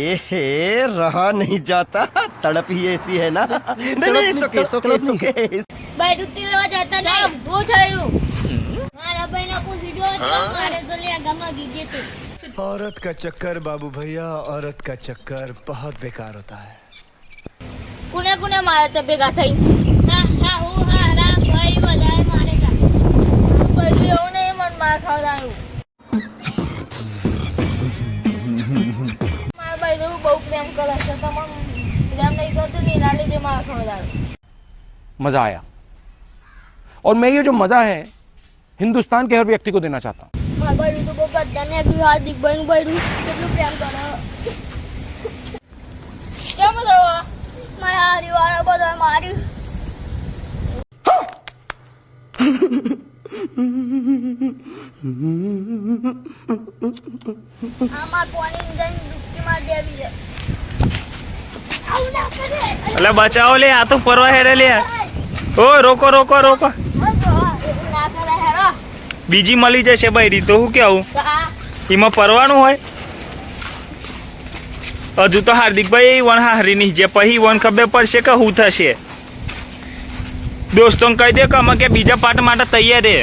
ए रहा नहीं जाता, तड़प ही ऐसी है ना। नहीं सुके सुके सुके ભાઈ ડૂબતી રહેવા જતા નહીં. શું થયું? મારા ભાઈનો કોઈ વિડિયો હતો, મારે તો લે ગામમાં ગીજે તું. औरत का चक्कर बाबू भैया, औरत का चक्कर बहुत बेकार होता है. કોને કોને મારે તે ભેગા થઈ? હા હું હા રામ ભાઈ બધાય મારે તા. ભાઈ એવું નહીં મન માર ખાવડાયું. મારા ભાઈ તો બહુ પ્રેમ કરે છે, તમામ પ્રેમ નહીં કરતું ને એના લીધે માર ખાવડાયું. मजा आया और मैं ये जो मजा है हिंदुस्तान के हर व्यक्ति को देना चाहता हूँ. મારા ભાઈ તો બહુ બધાને એકલું હાર્દિક ભાઈ નું ભાઈ કેટલું પ્રેમ કરે. કેમ તો મારા હરિવાળા બધા મારી અમાર પોની ઇન્જન ડૂબકી માર દેવી છે. આવું ના કરે. એટલે બચાવો લે, આ તો પરવા હેડે લે. ઓ રોકો રોકો રોકો, એવું ના કરે હેરો. બીજી મળી જશે બૈરી તો શું કેવું? એમાં પરવાનું હોય? હજુ તો હાર્દિકભાઈ વન હારી નહીં જે પછી વન ખબર પડશે કે શું થશે. દોસ્તોને કહી દે કે અમે કે બીજા પાર્ટ માટે તૈયાર રે.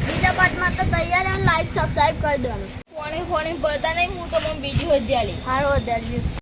બીજા પાર્ટમાં તો તૈયાર અને લાઈક સબસ્ક્રાઇબ કરી દેવાનું. ફોને ફોને બધા નહીં, હું તો મને બીજી હોદ્યાલી હારો હોદ્યાલી